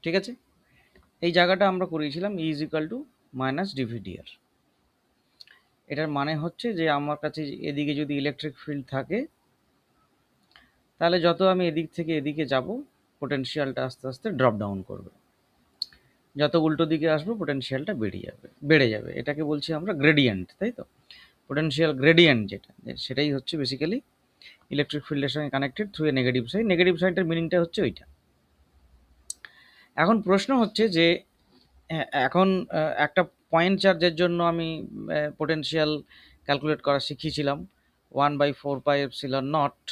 ঠিক আছে? এই জায়গাটা আমরা করিয়েছিলাম E is equal to minus d v d r. এটার মানে হচ্ছে যে আমার কাছে এদিকে যদি ইলেকট্রিক ফিল্ড থাকে, তাহলে যত আমি এদিক থেকে এদিকে যাব, পোটেনশিয়ালটা আস্তে আস্তে ড্রপ ডাউন করবে। যত উল্টো দিকে আসবো পোটেনশিয়ালটা বেড়ে যাবে। এটাকে বলছি আমরা গ্রেডিয়েন্ট, তাই তো? পোটেনশিয়াল গ্রেডিয়েন্ট যেটা, সেটাই হচ্ছে বেসিক্যালি ইলেকট্রিক ফিল্ডের সঙ্গে connected through a negative side. Negative সাইডের মিনিংটা হচ্ছে ওইটা। এখন প্রশ্ন হচ্ছে যে এখন একটা পয়েন্ট চার্জের জন্য আমি পোটেনশিয়াল ক্যালকুলেট করা শিখিয়েছিলাম, 1/4πε0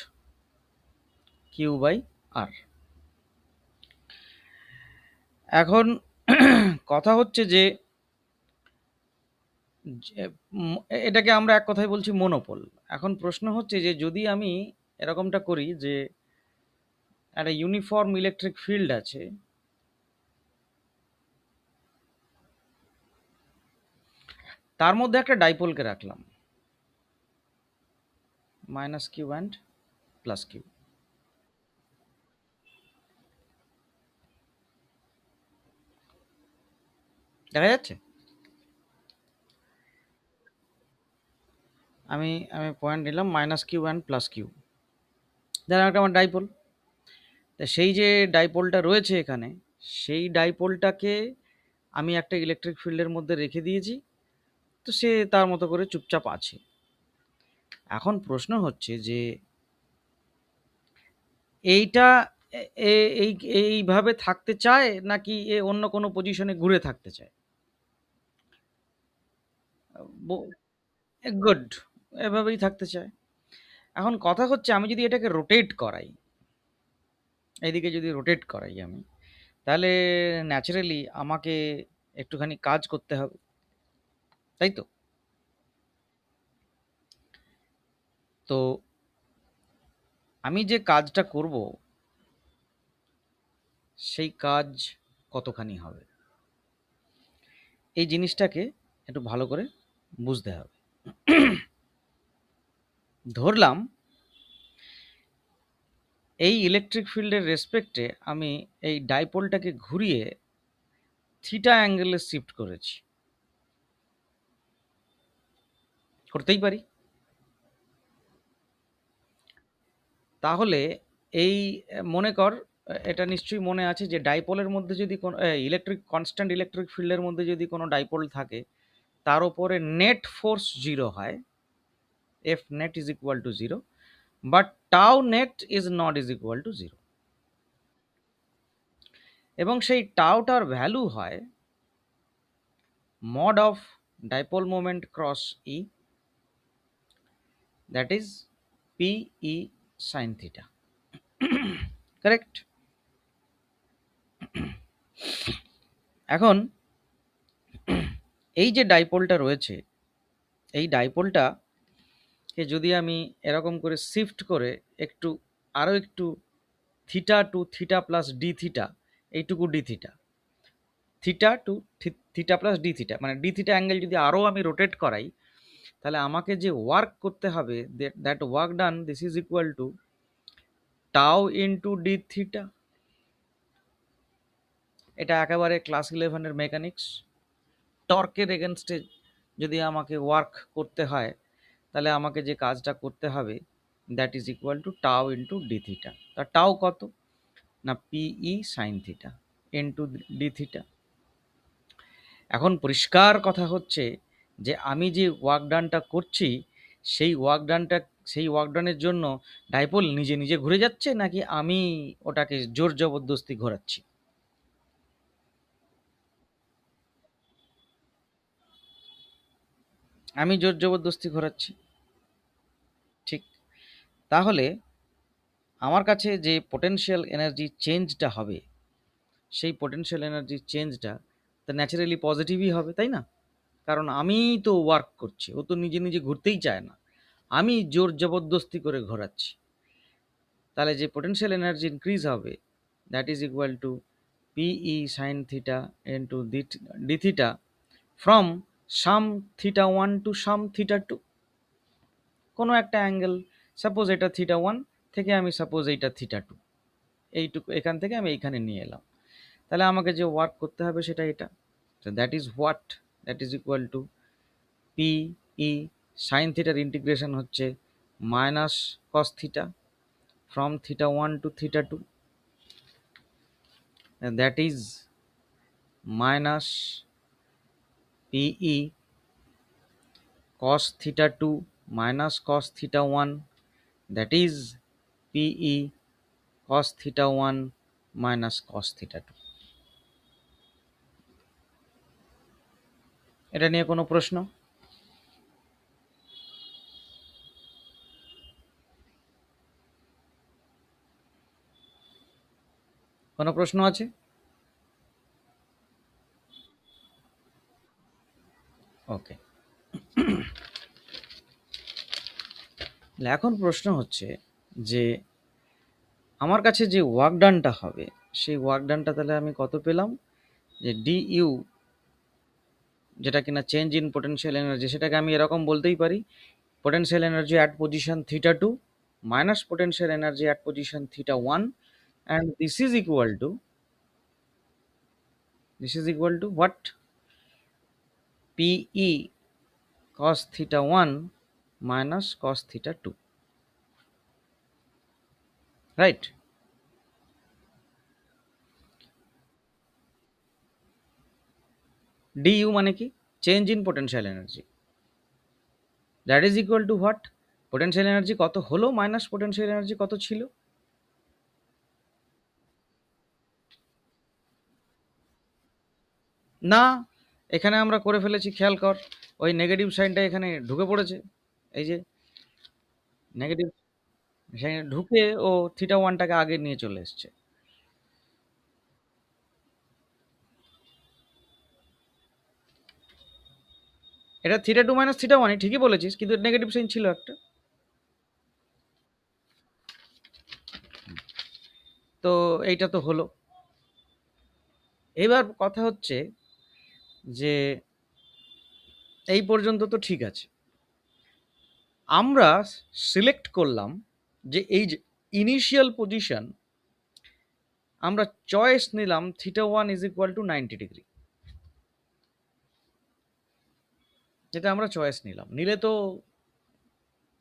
Q/R। এখন কথা হচ্ছে যে এটাকে আমরা এক কথায় বলছি মনোপল। এখন প্রশ্ন হচ্ছে যে যদি আমি এরকমটা করি যে একটা ইউনিফর্ম ইলেকট্রিক ফিল্ড আছে, তার মধ্যে একটা ডাইপোলকে রাখলাম, minus q and plus q. দেখা যাচ্ছে? আমি আমি পয়েন্ট নিলাম minus q and plus q, দেখা একটা আমার ডাইপোল। তা সেই যে ডাইপোলটা রয়েছে এখানে, সেই ডাইপোলটাকে আমি একটা ইলেকট্রিক ফিল্ডের মধ্যে রেখে দিয়েছি, তো সে তার মতো করে চুপচাপ আছে। এখন প্রশ্ন হচ্ছে যে এইটা এই এইভাবে থাকতে চায় নাকি এ অন্য কোনো পজিশনে ঘুরে থাকতে চায়? গুড, এভাবেই থাকতে চায়। এখন কথা হচ্ছে আমি যদি এটাকে রোটেট করাই, এইদিকে যদি রোটেট করাই আমি, তাহলে ন্যাচারালি আমাকে একটুখানি কাজ করতে হবে, তাই তো? তো আমি যে কাজটা করব, সেই কাজ কতখানি হবে, এই জিনিসটাকে একটু ভালো করে বুঝতে হবে। ধরলাম এই ইলেকট্রিক ফিল্ডের রেসপেক্টে আমি এই ডাইপোলটাকে ঘুরিয়ে থিটা অ্যাঙ্গেলে শিফট করেছি, করতেই পারি। তাহলে এই মনে কর, এটা নিশ্চয়ই মনে আছে যে ডাইপোলের মধ্যে যদি কোনো কনস্ট্যান্ট ইলেকট্রিক ফিল্ডের মধ্যে যদি কোনো ডাইপোল থাকে, তার উপরে নেট ফোর্স জিরো হয়, F net is equal to zero, but tau net is not is equal to zero. এবং সেই টাওটার ভ্যালু হয় mod of dipole moment cross E, that is PE sin theta, correct? এখন এই যে ডাইপোলটা রয়েছে, এই ডাইপোলটাকে যদি আমি এরকম করে শিফট করে একটু আরও একটু theta to theta plus d theta, এইটুকু d theta, theta to theta plus d theta, মানে ডি থিটা অ্যাঙ্গেল যদি আরও আমি রোটেট করাই, তাহলে আমাকে যে ওয়ার্ক করতে হবে, that work done, this is equal to tau into D theta. এটা একেবারে ক্লাস 11-এর মেকানিক্স। টর্কের এগেনস্টে যদি আমাকে ওয়ার্ক করতে হয়, তাহলে আমাকে যে কাজটা করতে হবে, that is equal to tau into D theta. তা টাও কত না, p E sine theta into D theta. এখন পরিষ্কার কথা হচ্ছে যে আমি যে ওয়ার্ক ডানটা করছি, সেই ওয়ার্ক ডানটা, সেই ওয়ার্ক ডানের জন্য ডাইপোল নিজে নিজে ঘুরে যাচ্ছে, নাকি আমি ওটাকে জোর জবরদস্তি ঘোরাচ্ছি? আমি জোর জবরদস্তি ঘোরাচ্ছি, ঠিক? তাহলে আমার কাছে যে পোটেনশিয়াল এনার্জি চেঞ্জটা হবে, সেই পোটেনশিয়াল এনার্জি চেঞ্জটা তা ন্যাচারালি পজিটিভই হবে, তাই না? কারণ আমিই তো ওয়ার্ক করছি, ও তো নিজে নিজে ঘুরতেই চায় না, আমি জোর জবরদস্তি করে ঘোরাচ্ছি। তাহলে যে পোটেনশিয়াল এনার্জি ইনক্রিজ হবে, that is equal to PE sine theta into D theta from some theta one to some theta two, কোনো একটা অ্যাঙ্গেল, সাপোজ এটা থিটা ওয়ান থেকে আমি সাপোজ এইটা থিটা টু, এইটুকু এখান থেকে আমি এইখানে নিয়ে এলাম। তাহলে আমাকে যে ওয়ার্ক করতে হবে সেটা এটা। তো that is what, that is equal to P E sine থিটার ইন্টিগ্রেশন হচ্ছে minus cos theta from θ1 to θ2, and that is minus PE cos θ2 minus cos θ1, that is PE cos θ1 minus cos θ2। এটা নিয়ে কোনো প্রশ্ন? কোনো প্রশ্ন আছে? ওকে, এখন প্রশ্ন হচ্ছে যে আমার কাছে যে ওয়ার্ক ডানটা হবে সেই ওয়ার্ক ডানটা তাহলে আমি কত পেলাম, যে ডি ইউ যেটা কিনা চেঞ্জ ইন পোটেনশিয়াল এনার্জি, সেটাকে আমি এরকম বলতেই পারি potential energy at position θ2 minus potential energy at position θ1, and this is equal to what? PE cos θ1 minus cos θ2, right? du মানে কি? Change in potential energy, that is equal two what? Potential energy কত হলো minus potential energy কত ছিল। না, এখানে আমরা করে ফেলেছি, খেয়াল কর, ওই নেগেটিভ সাইনটা এখানে ঢুকে পড়েছে, এই যে নেগেটিভ সাইন ঢুকে ও θ1টাকে আগে নিয়ে চলে এসছে। এটা θ2 মাইনাস θ1, ঠিকই বলেছিস, কিন্তু নেগেটিভ সাইন ছিল একটা। তো এইটা তো হলো। এবার কথা হচ্ছে যে এই পর্যন্ত তো ঠিক আছে, আমরা সিলেক্ট করলাম যে এই যে ইনিশিয়াল পজিশন, আমরা চয়েস নিলাম θ1 ইজ ইকুয়াল টু 90 ডিগ্রি, যেটা আমরা চয়েস নিলাম, নিলে তো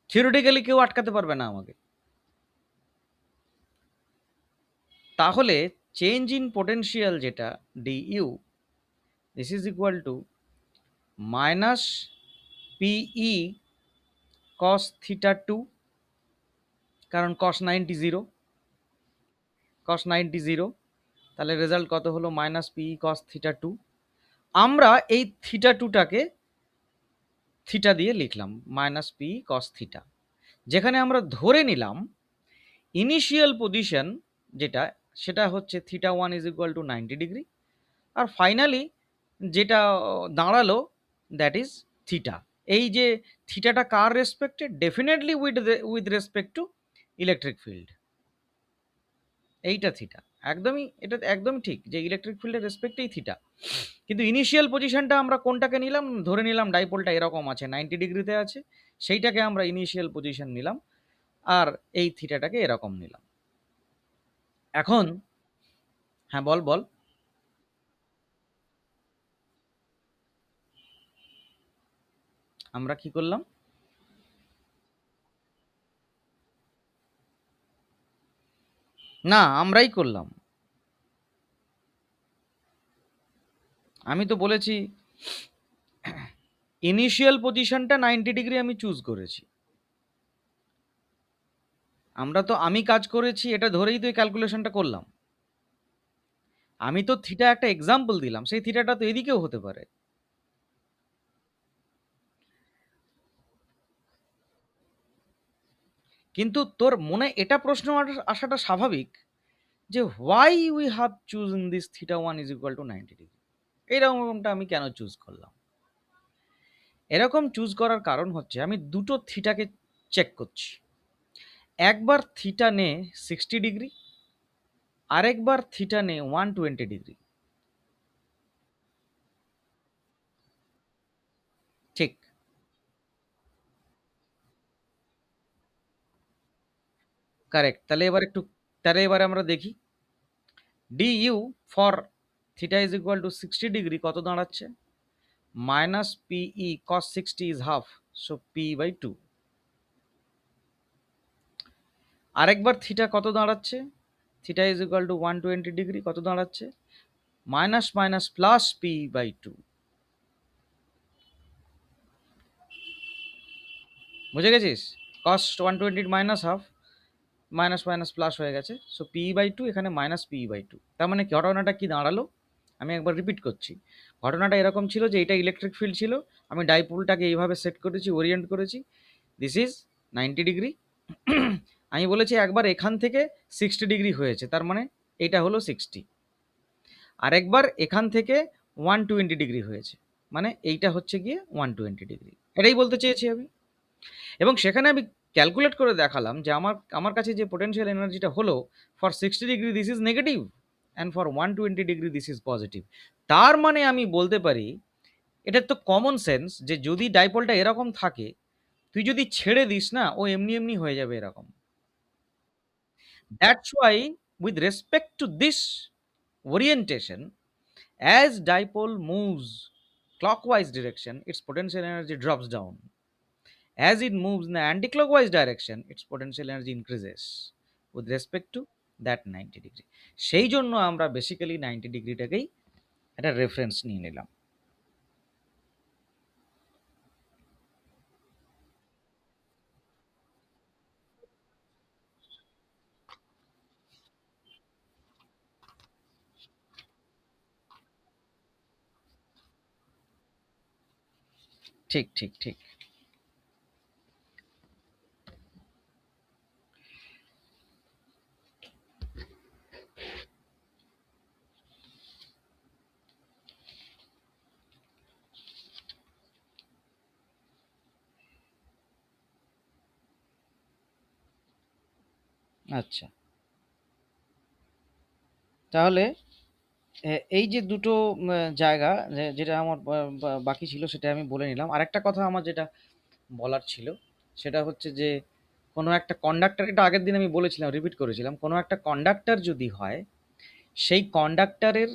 থিওরিটিক্যালি কেউ আটকাতে পারবে না আমাকে। তাহলে চেঞ্জ ইন পোটেনশিয়াল যেটা DU, this is equal to minus PE cos θ2, কারণ cos 90 0, cos 90 0, তাহলে রেজাল্ট কত হলো মাইনাস পিই cos θ2। আমরা এই θ2টাকে থিটা দিয়ে লিখলাম মাইনাস পিই cos θ, যেখানে আমরা ধরে নিলাম ইনিশিয়াল পজিশন যেটা, সেটা হচ্ছে θ1 ইজ ইকুয়াল টু 90 ডিগ্রি, আর ফাইনালি যেটা দাঁড়ালো দ্যাট ইজ থিটা। এই যে থিটাটা কার রেসপেক্টে? Definitely with respect to electric field, এইটা থিটা। একদমই, এটা একদম ঠিক যে ইলেকট্রিক ফিল্ডের রেসপেক্টেই থিটা। কিন্তু ইনিশিয়াল পজিশনটা আমরা কোনটাকে নিলাম? ধরে নিলাম ডাইপোলটা এরকম আছে, 90 ডিগ্রিতে আছে, সেইটাকে আমরা ইনিশিয়াল পজিশন নিলাম, আর এই থিটাটাকে এরকম নিলাম। এখন হ্যাঁ, বল বল। আমরা কি করলাম? না, আমরাই করলাম। আমি তো বলেছি ইনিশিয়াল পজিশনটা 90 ডিগ্রি আমি চুজ করেছি। আমি কাজ করেছি এটা ধরেই তো এই ক্যালকুলেশনটা করলাম। আমি তো থিটা একটা এক্সাম্পল দিলাম, সেই থিটাটা তো এদিকেও হতে পারে। কিন্তু তোর মনে এটা প্রশ্ন আসাটা স্বাভাবিক যে why we have chosen this θ1 is equal to 90 degree, এরকমটা আমি কেন চুজ করলাম? এরকম চুজ করার কারণ হচ্ছে আমি দুটো থিটাকে চেক করছি। একবার থিটা নে 60 ডিগ্রি, আরেকবার থিটা নে 120 ডিগ্রি। ঠিক, কারেক্ট। তাহলে এবার আমরা দেখি DU for theta is equal to 60 degree কত দাঁড়াচ্ছে? Minus PE cos 60 is half, so P by 2। আরেকবার থিটা কত দাঁড়াচ্ছে? Theta is equal to 120 degree কত দাঁড়াচ্ছে? Minus minus plus P by 2। বুঝে গেছিস? Cos 120 minus half, minus minus plus হয়ে গেছে, সো পি বাই 2 এখানে মাইনাস পি বাই 2। তার মানে ঘটনাটা কি দাঁড়ালো? আমি একবার রিপিট করছি। ঘটনাটা এরকম ছিল যে এটা ইলেকট্রিক ফিল্ড ছিল, আমি ডাইপোলটাকে এইভাবে সেট করেছি, ওরিয়েন্ট করেছি, দিস ইজ 90 ডিগ্রি। আমি বলেছি একবার এখান থেকে 60 ডিগ্রি হয়েছে, তার মানে এটা হলো 60। আরেকবার এখান থেকে 120 ডিগ্রি হয়েছে, মানে এইটা হচ্ছে গিয়ে 120 ডিগ্রি। এটাই বলতে চেয়েছি আমি। এবং সেখানে আমি ক্যালকুলেট করে দেখালাম যে আমার আমার কাছে যে পোটেনশিয়াল এনার্জিটা হলো, for 60 degree this is negative, and for 120 degree this is positive. তার মানে আমি বলতে পারি, এটা তো কমন সেন্স, যে যদি ডাইপোলটা এরকম থাকে, তুই যদি ছেড়ে দিস না, ও এমনি এমনি হয়ে যাবে এরকম। That's why with respect to this orientation, as dipole moves clockwise direction, its potential energy drops down. As it moves in the anti-clockwise direction, its potential energy increases with respect to that 90 degree. সেই জন্য আমরা basically 90 ডিগ্রিটাকেই একটা reference নিয়ে নিলাম। ঠিক ঠিক ঠিক। আচ্ছা, তাহলে এই যে দুটো জায়গা যেটা আমার বাকি ছিল সেটা আমি বলে নিলাম। আরেকটা কথা আমার যেটা বলার ছিল, সেটা হচ্ছে যে কোনো একটা কন্ডাক্টর, এটা আগের দিন আমি বলেছিলাম, রিপিট করেছিলাম, কোনো একটা কন্ডাক্টর যদি হয়, সেই কন্ডাক্টরের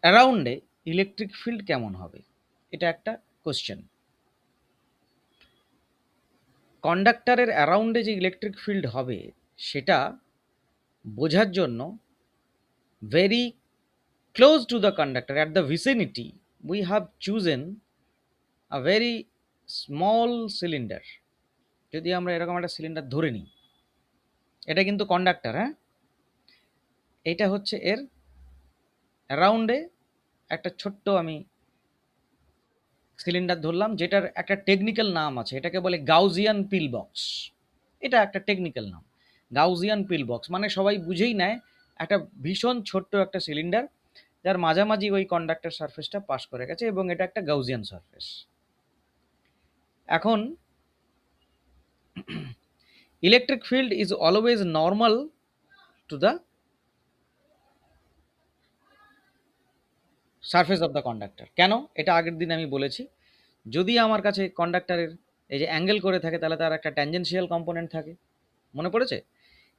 অ্যারাউন্ডে ইলেকট্রিক ফিল্ড কেমন হবে, এটা একটা কোশ্চেন। কন্ডাক্টরের অ্যারাউন্ডে যে ইলেকট্রিক ফিল্ড হবে, সেটা বোঝার জন্য very close to the conductor, at the vicinity, we have chosen a very small cylinder. যদি আমরা এরকম একটা সিলিন্ডার ধরে নিই, এটা কিন্তু কন্ডাক্টর, হ্যাঁ, এটা হচ্ছে এর অ্যারাউন্ডে একটা ছোট্ট আমি সিলিন্ডার ধরলাম, যেটার একটা টেকনিক্যাল নাম আছে, এটাকে বলে গাউজিয়ান পিল বক্স। এটা একটা টেকনিক্যাল নাম, গাউজিয়ান পিল বক্স, মানে সবাই বুঝেই নেয় একটা ভীষণ ছোট্ট একটা সিলিন্ডার, যার মাঝামাঝি ওই কন্ডাক্টর সারফেসটা পাস করে গেছে, এবং এটা একটা গাউজিয়ান সারফেস। এখন electric field is always normal to the surface of the conductor. কেন? এটা আগের দিন আমি বলেছি, যদি আমার কাছে কন্ডাক্টরের এই যে অ্যাঙ্গেল করে থাকে, তাহলে তার একটা ট্যানজেনশিয়াল কম্পোনেন্ট থাকে, মনে পড়েছে?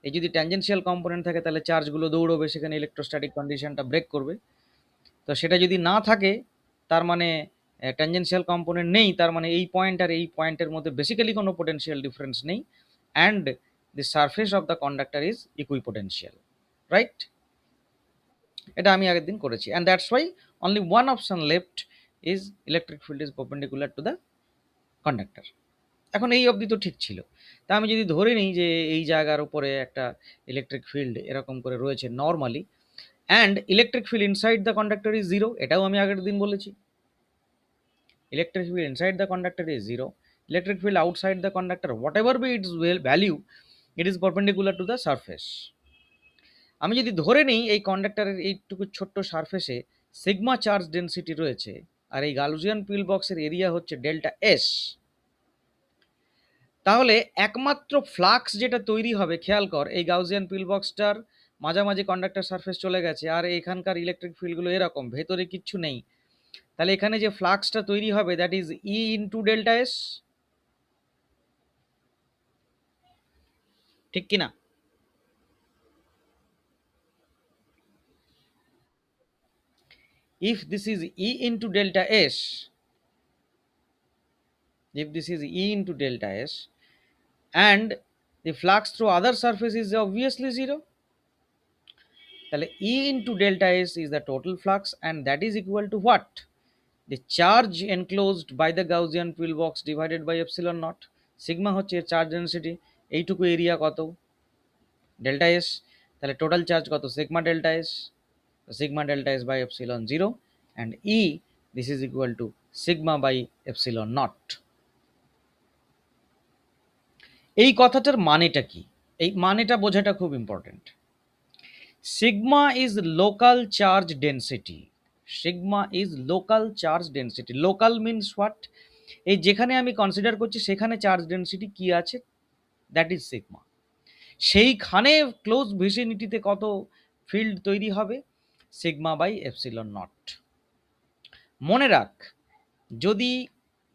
এই যদি ট্যানজেনশিয়াল কম্পোনেন্ট থাকে, তাহলে চার্জগুলো দৌড়বে, সেখানে ইলেকট্রোস্ট্যাটিক কন্ডিশনটা ব্রেক করবে। তো সেটা যদি না থাকে, তার মানে ট্যানজেনশিয়াল কম্পোনেন্ট নেই, তার মানে এই পয়েন্ট আর এই পয়েন্টের মধ্যে বেসিক্যালি কোনো পোটেনশিয়াল ডিফারেন্স নেই, and the surface of the conductor is equipotential, right? এটা আমি আগের দিন করেছি, and that's why only one option left is electric field is perpendicular to the conductor. এখন এই অবধি তো ঠিক ছিল। তা আমি যদি ধরে নিই যে এই জায়গার উপরে একটা ইলেকট্রিক ফিল্ড এরকম করে রয়েছে normally, and electric field inside the conductor is zero, এটাও আমি আগের দিন বলেছি। Electric field inside the conductor is zero, electric field outside the conductor, what ever be it's value, it is perpendicular to the surface. আমি যদি ধরে নিই এই কন্ডাক্টরের এইটুকু ছোট্ট সারফেসে সিগমা চার্জ ডেন্সিটি রয়েছে, আর এই গাউসিয়ান পিল বক্সের এরিয়া হচ্ছে ডেল্টা এস, তাহলে একমাত্র ফ্লাক্স যেটা তৈরি হবে, খেয়াল কর, এই গাউসিয়ান পিল বক্সটার মাঝামাঝি কন্ডাক্টর সারফেস চলে গেছে, আর এখানকার ইলেকট্রিক ফিল্ডগুলো এরকম, ভেতরে কিচ্ছু নেই, তাহলে এখানে যে ফ্লাক্সটা তৈরি হবে, that is E into delta S, ঠিক কিনা? if this is E into delta S, if this is E into delta S, and the flux through other surface is obviously zero, তাহলে E into delta S is the total flux, and that is equal to what? The charge enclosed by the Gaussian pillbox divided by epsilon naught. Sigma হচ্ছে এর charge density, এইটুকু area কত? Delta S. তাহলে total charge কত? Sigma delta S, sigma delta S by epsilon 0, and E, this is equal to sigma by epsilon naught. এই কথাটার মানেটা কি? এই মানেটা বোঝাটা খুব important. Sigma is local charge density, sigma is local charge density. Local means what? এই যেখানে আমি কনসিডার করছি সেখানে চার্জ ডেন্সিটি কি আছে, দ্যাট ইজ সিগমা। সেইখানে ক্লোজ ভিসিনিটিতে কত ফিল্ড তৈরি হবে? Sigma by epsilon not. মনে রাখ, যদি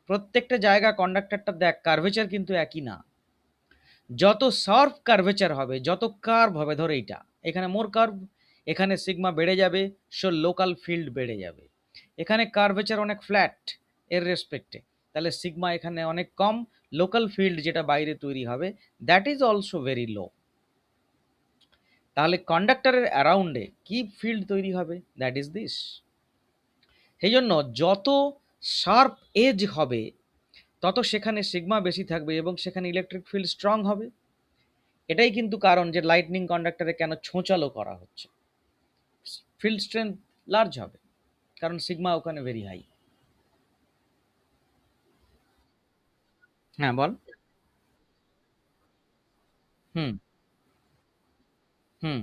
প্রত্যেকটা জায়গা কন্ডাক্টরটা দেখ, কার্ভেচার কিন্তু একই না। যত শার্প কার্ভেচার হবে, যত কার্ভ হবে, ধর এইটা এখানে মোর কার্ভ, এখানে সিগমা বেড়ে যাবে, সো লোকাল ফিল্ড বেড়ে যাবে। এখানে কার্ভেচার অনেক ফ্ল্যাট এর রেসপেক্টে, তাহলে সিগমা এখানে অনেক কম, লোকাল ফিল্ড যেটা বাইরে তৈরি হবে that is also very low. তাহলে কন্ডাক্টরের অ্যারাউন্ডে কি ফিল্ড তৈরি হবে? That is this. সেই জন্য যত শার্প এজ হবে তত সেখানে সিগমা বেশি থাকবে এবং সেখানে ইলেকট্রিক ফিল্ড স্ট্রং হবে। এটাই কিন্তু কারণ যে লাইটনিং কন্ডাক্টরে কেন ছোঁচালো করা হচ্ছে, ফিল্ড স্ট্রেংথ লার্জ হবে, কারণ সিগমা ওখানে ভেরি হাই। হ্যাঁ বল। Hmm hmm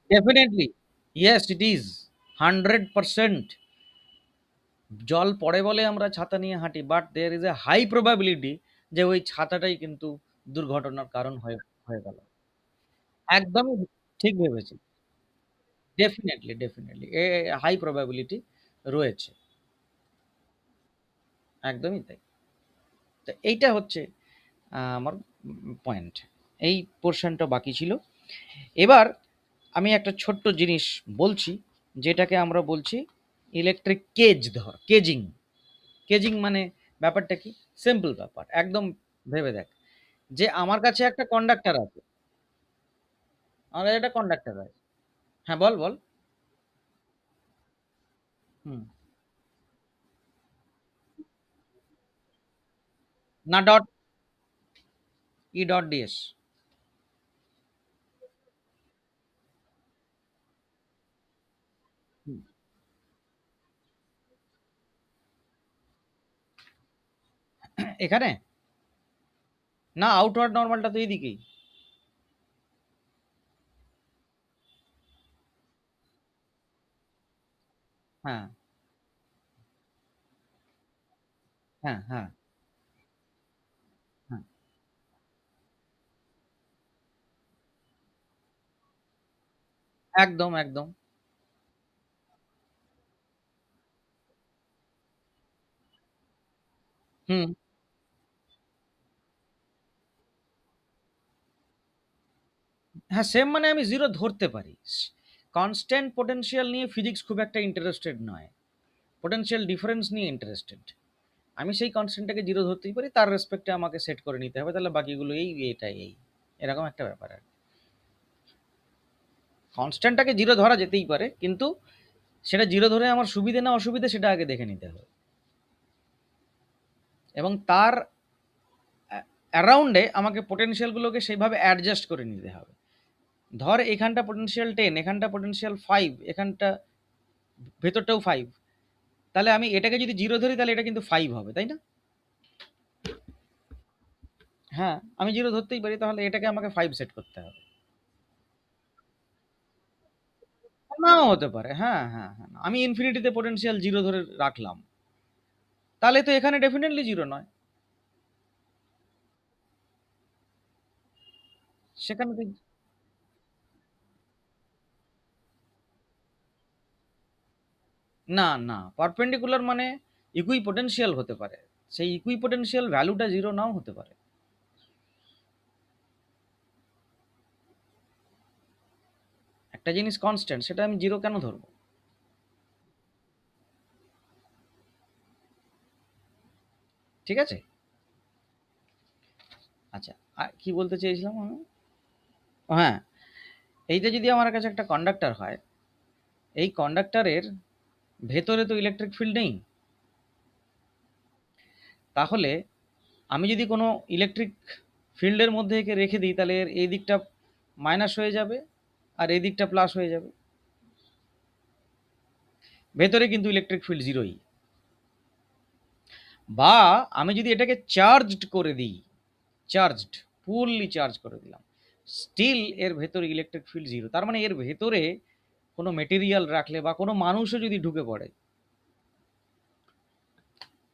definitely, yes it is 100%। জল পড়ে বলে আমরা ছাতা নিয়ে হাঁটি, but there is a high probability যে ওই ছাতাটাই কিন্তু দুর্ঘটনার কারণ হয়ে হয়ে গেল। একদমই ঠিক ভেবেছি। ডেফিনেটলি ডেফিনেটলি এ হাই প্রবাবিলিটি রয়েছে। একদমই তাই। তো এইটা হচ্ছে আমার পয়েন্ট। এই পোর্শনটা বাকি ছিল। এবার আমি একটা ছোট্ট জিনিস বলছি, যেটাকে আমরা বলছি ইলেকট্রিক কেজ। ধর কেজিং, কেজিং মানে ব্যাপারটা কি? সিম্পল ব্যাপার একদম। ভেবে দেখ যে আমার কাছে একটা কন্ডাক্টর আছে, আমার কাছে একটা কন্ডাক্টর আছে। হ্যাঁ বল বল। হুম। না ডট, ই ডট ডিএস। এখানে না, আউটওয়ার্ড নর্মালটা তো এইদিকেই। হ্যাঁ হ্যাঁ হ্যাঁ হ্যাঁ একদম একদম। হুম। হ্যাঁ সেম মানে আমি জিরো ধরতে পারি। কনস্ট্যান্ট পোটেনশিয়াল নিয়ে ফিজিক্স খুব একটা ইন্টারেস্টেড নয়, পোটেনশিয়াল ডিফারেন্স নিয়ে ইন্টারেস্টেড। আমি সেই কনস্ট্যান্টটাকে জিরো ধরতেই পারি, তার রেসপেক্টে আমাকে সেট করে নিতে হবে, তাহলে বাকিগুলো এই এটা এই এরকম একটা ব্যাপার আর কি। কনস্ট্যান্টটাকে জিরো ধরা যেতেই পারে, কিন্তু সেটা জিরো ধরে আমার সুবিধে না অসুবিধে সেটা আগে দেখে নিতে হবে, এবং তার অ্যারাউন্ডে আমাকে পোটেনশিয়ালগুলোকে সেইভাবে অ্যাডজাস্ট করে নিতে হবে। ধর এখানটা পোটেনশিয়াল 10, এখানটা পোটেনশিয়াল 5, এখানটা ভেতরটাও 5, তাহলে আমি এটাকে যদি জিরো ধরি তাহলে এটা কিন্তু 5 হবে, তাই না? হ্যাঁ আমি জিরো ধরতেই পারি, তাহলে এটাকে আমাকে 5 সেট করতে হবে। নাও হতে পারে, হ্যাঁ হ্যাঁ হ্যাঁ, আমি ইনফিনিটিতে পোটেনশিয়াল জিরো ধরে রাখলাম, তাহলে তো এখানে ডেফিনেটলি জিরো নয়, সেখানে তো। না না, পারপেন্ডিকুলার মানে ইকুই পোটেনশিয়াল হতে পারে, সেই ইকুই পোটেনশিয়াল ভ্যালুটা জিরো নাও হতে পারে। একটা জিনিস কনস্ট্যান্ট, সেটা আমি জিরো কেন ধরবো? ঠিক আছে? আচ্ছা, আর কি বলতে চেয়েছিলাম আমি? হ্যাঁ, এইটা যদি আমার কাছে একটা কন্ডাক্টর হয়, এই কন্ডাক্টরের ভেতরে তো ইলেকট্রিক ফিল্ড নেই। তাহলে আমি যদি কোনো ইলেকট্রিক ফিল্ডের মধ্যে একে রেখে দিই, তাহলে এর এই দিকটা মাইনাস হয়ে যাবে আর এই দিকটা প্লাস হয়ে যাবে। ভেতরে কিন্তু ইলেকট্রিক ফিল্ড জিরোই। বা আমি যদি এটাকে চার্জড করে দিই, চার্জড, ফুললি চার্জ করে দিলাম, স্টিল এর ভেতরে ইলেকট্রিক ফিল্ড জিরো। তার মানে এর ভেতরে কোনো মেটেরিয়াল রাখলে বা কোনো মানুষও যদি ঢুকে পড়ে,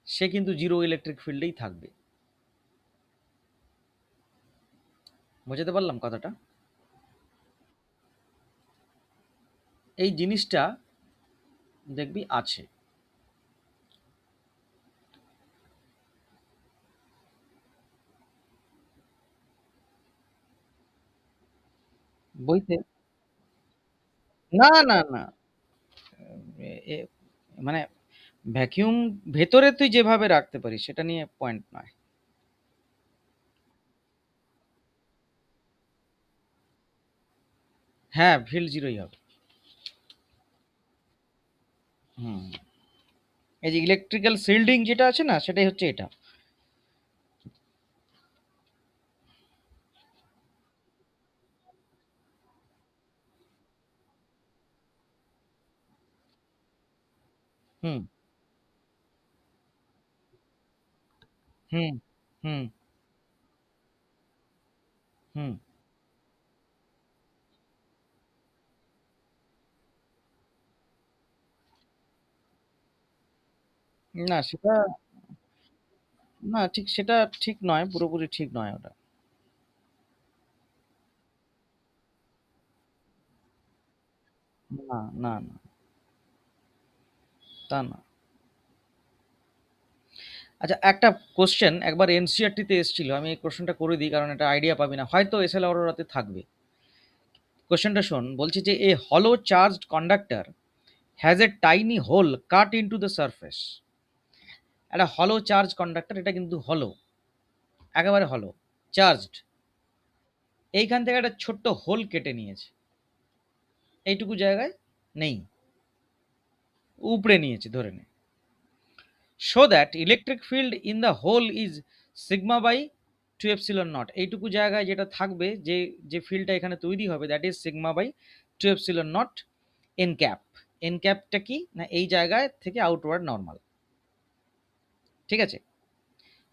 সে কিন্তু জিরো ইলেকট্রিক ফিল্ডেই থাকবে। বোঝাতে পারলাম কথাটা? এই জিনিসটা দেখবি আছে বইতে। না না না, এ মানে ভ্যাকিউম ভেতরে তুই যেভাবে রাখতে পারিস সেটা নিয়ে পয়েন্ট নয়। হ্যাঁ, ফিল্ড জিরোই হবে। হুম, এই যে ইলেকট্রিক্যাল শিল্ডিং যেটা আছে না, সেটাই হচ্ছে এটা। হুম, হুম, হুম, হুম। না সেটা, না ঠিক সেটা ঠিক নয়, পুরোপুরি ঠিক নয় ওটা। না না না, তা না। আচ্ছা, একটা কোশ্চেন একবার এনসিআরটিতে এসেছিল, আমি এই কোশ্চেনটা করে দিই কারণ এটা আইডিয়া পাবি না, হয়তো এসএল অরোরাতে থাকবে। কোশ্চেনটা শোন, বলছে যে এ হলো charged conductor has a tiny hole cut into the surface. একটা হলো চার্জ কন্ডাক্টর, এটা কিন্তু হলো, একেবারে হলো, চার্জড। এইখান থেকে একটা ছোট্ট হোল কেটে নিয়েছে, এইটুকু জায়গায় নেই, উপড়ে নিয়েছে ধরে নে। So that electric field in the hole is sigma by two epsilon not. এইটুকু জায়গায় যেটা থাকবে, যে যে ফিল্ডটা এখানে তৈরি হবে, that is sigma by two epsilon naught N cap. N ক্যাপটা কি না, এই জায়গায় থেকে আউটওয়ার্ড নর্মাল। ঠিক আছে?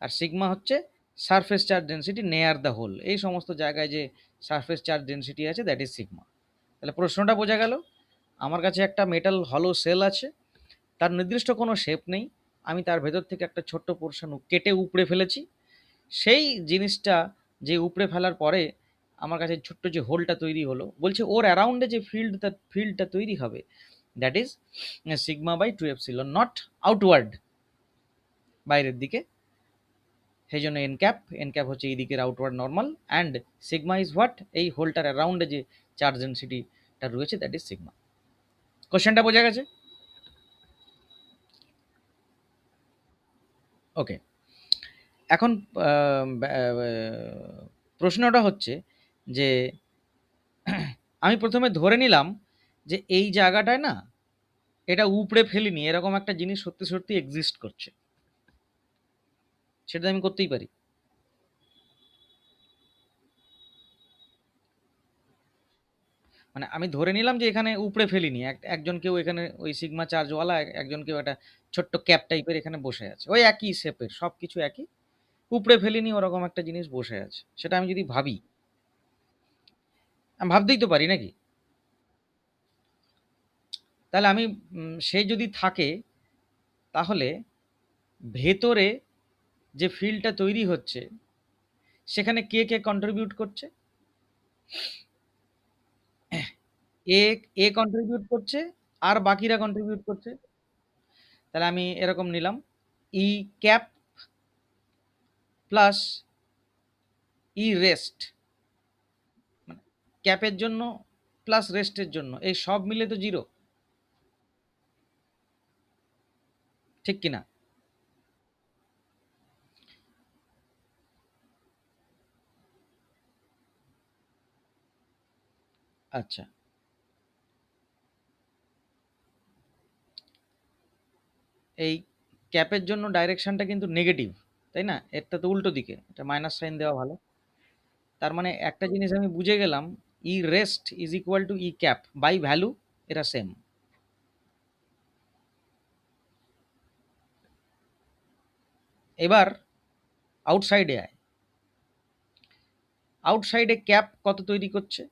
আর সিগমা হচ্ছে surface charge density near the hole, এই সমস্ত জায়গায় যে সারফেস চার্জ ডেন্সিটি আছে, দ্যাট ইজ সিগমা। তাহলে প্রশ্নটা বোঝা গেল। আমার কাছে একটা মেটাল হলো সেল আছে, তার নির্দিষ্ট কোনো শেপ নেই, আমি তার ভেতর থেকে একটা ছোট্ট পোর্শন কেটে উপড়ে ফেলেছি। সেই জিনিসটা যে উপড়ে ফেলার পরে আমার কাছে ছোট্ট যে হোলটা তৈরি হলো, বলছে ওর অ্যারাউন্ডে যে ফিল্ডটা তৈরি হবে, that is sigma by two epsilon not outward, বাইরের দিকে। সেই জন্য এন ক্যাপ হচ্ছে এই দিকের outward normal, and sigma is what, এই হোলটার অ্যারাউন্ডে যে চার্জ ডেন্সিটিটা রয়েছে, দ্যাট ইজ সিগমা। কোশ্চেনটা বোঝা গেছে? ওকে। এখন প্রশ্নটা হচ্ছে যে আমি প্রথমে ধরে নিলাম যে এই জায়গাটায় না, এটা উপড়ে ফেলিনি, এরকম একটা জিনিস সত্যি সত্যি এক্সিস্ট করছে, সেটা আমি করতেই পারি। মানে আমি ধরে নিলাম যে এখানে উপড়ে ফেলিনি, একজন কেউ এখানে ওই সিগমা চার্জওয়ালা, একজন কেউ একটা ছোট্ট ক্যাপ টাইপের এখানে বসে আছে, ওই একই শেপের, সব কিছু একই, উপড়ে ফেলিনি, ওরকম একটা জিনিস বসে আছে, সেটা আমি যদি ভাবি, আমি ভাবতেই তো পারি নাকি? তাহলে আমি সে যদি থাকে, তাহলে ভেতরে যে ফিল্ডটা তৈরি হচ্ছে, সেখানে কে কে কন্ট্রিবিউট করছে? এ এ কন্ট্রিবিউট করছে, আর বাকিরা কন্ট্রিবিউট করছে। তাহলে আমি এরকম নিলাম, ই ক্যাপ প্লাস ই রেস্ট, মানে ক্যাপের জন্য প্লাস রেস্টের জন্য, এই সব মিলে তো জিরো, ঠিক কিনা? আচ্ছা, এই ক্যাপের জন্য ডাইরেকশনটা কিন্তু নেগেটিভ, তাই না? এটা তো উল্টো দিকে, এটা মাইনাস সাইন দেওয়া ভালো। তার মানে একটা জিনিস আমি বুঝে গেলাম, E rest is equal to E cap by value, এরা সেম। এবার আউটসাইডে আয়। আউটসাইডে ক্যাপ কত তৈরি করছে?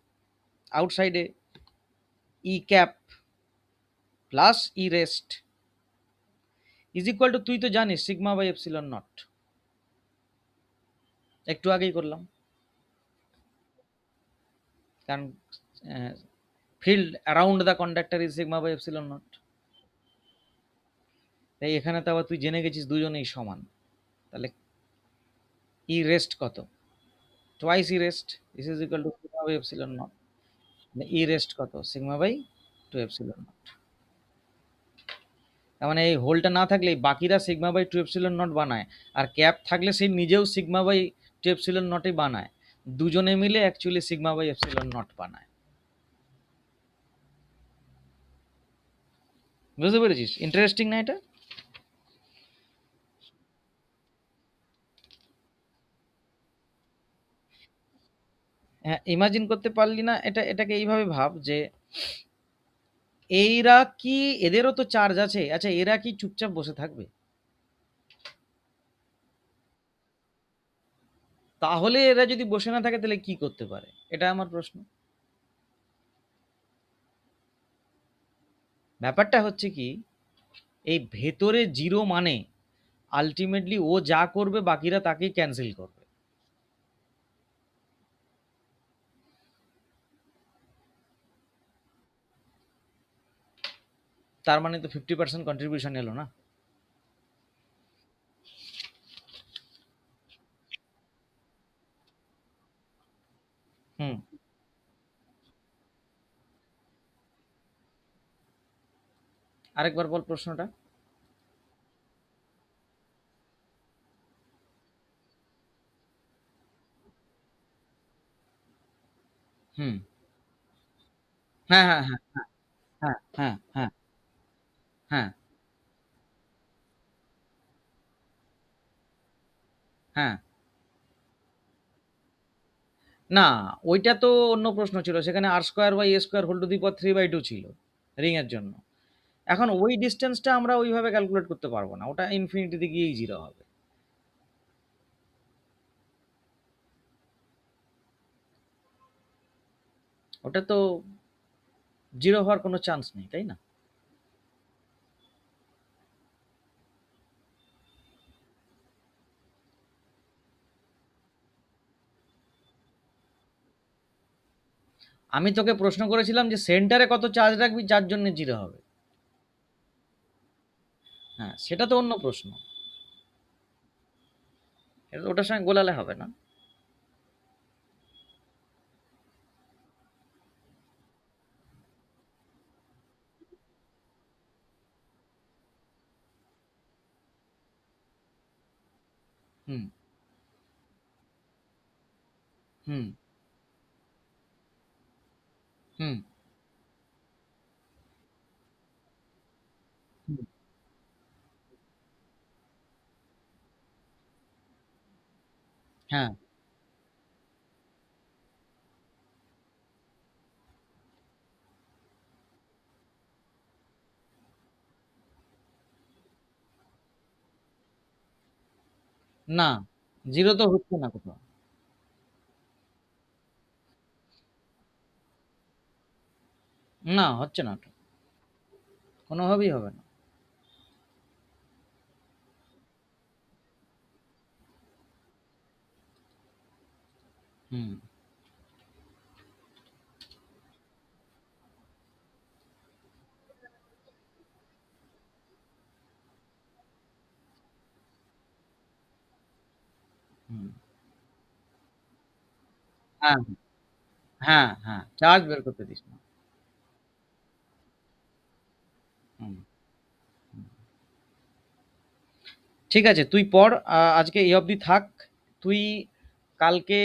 আউটসাইডে E cap plus E rest is equal to, তুই তো জানিস সিগমা বাই এপসিলন নট, একটু আগেই করলাম। কারণ field around the conductor is sigma by epsilon not. তাই এখানে তো আবার তুই জেনে গেছিস দুজনেই সমান। তাহলে ই রেস্ট কত? Twice E rest, this is equal to sigma by epsilon naught. E rest কত? Sigma by two epsilon naught. তার মানে এই হোলটা না থাকলে বাকিরা sigma by two epsilon naught বানায়, আর ক্যাপ থাকলে সে নিজেও সিগমা বাই টু এপসিলন নটই বানায়। দুজনে মিলে actually sigma by epsilon naught বানায়। বুঝতে পেরেছিস? ইন্টারেস্টিং না এটা? হ্যাঁ, ইমাজিন করতে পারলি না? এটাকে এইভাবে ভাব যে এইরা কি, এদেরও তো চার্জ আছে, আচ্ছা এরা কি চুপচাপ বসে থাকবে? তাহলে এরা যদি বসে না থাকে তাহলে কি করতে পারে, এটা আমার প্রশ্ন। ব্যাপারটা হচ্ছে কি, এই ভেতরে জিরো মানে আলটিমেটলি ও যা করবে বাকিরা তাকেই ক্যান্সেল করবে। তার মানে তো 50% কন্ট্রিবিউশন এলো না? হুম। আরেকবার বল প্রশ্নটা। হুম। হ্যাঁ, হ্যাঁ, হ্যাঁ, হ্যাঁ, হ্যাঁ, হ্যাঁ, হ্যাঁ, হ্যাঁ। না, ওইটা তো অন্য প্রশ্ন ছিল, সেখানে R square by A square whole to the power 3/2 ছিল রিং এর জন্য। এখন ওই ডিস্টেন্সটা আমরা ওইভাবে ক্যালকুলেট করতে পারবো না, ওটা ইনফিনিটিতে গিয়েই জিরো হবে। ওটা তো জিরো হওয়ার কোনো চান্স নেই, তাই না? আমি তোকে প্রশ্ন করেছিলাম যে সেন্টারে কত চার্জ রাখবি যার জন্য জিরো হবে। হ্যাঁ, সেটা তো অন্য প্রশ্ন। ওটার সঙ্গে গোলালে হবে না। হুম, হুম, হুম, হুম। হ্যাঁ। না, জিরো তো হচ্ছে না কোথাও। না, হচ্ছে না তো, কোনোভাবেই হবে না। হুম, হুম। হ্যাঁ, হ্যাঁ, হ্যাঁ, চার্জ বের করতে দিস না। ঠিক আছে, তুই পড়। আজকে এই অবধি থাক। তুই কালকে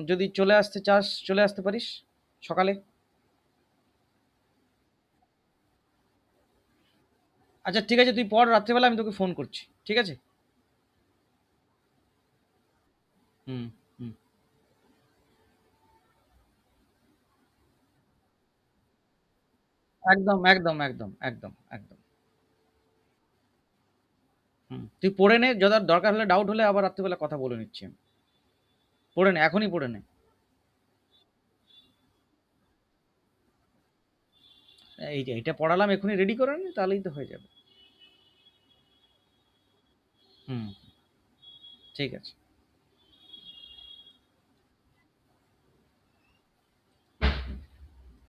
যদি চলে আসতে চাস চলে আসতে পারিস সকালে। আচ্ছা ঠিক আছে, তুই পড়, রাত্রেবেলা আমি তোকে ফোন করছি, ঠিক আছে? হুম। হুম। একদম একদম একদম একদম একদম। হুম, তুই পড়ে নে, যদি দরকার হলে ডাউট হলে আবার রাত্রিবেলা কথা বলে নিচ্ছি আমি। পড়ে নে, এখনই পড়ে নে। এই যে এটা পড়ালাম, এখনই রেডি করে নে, তাহলেই তো হয়ে যাবে। হুম। ঠিক আছে।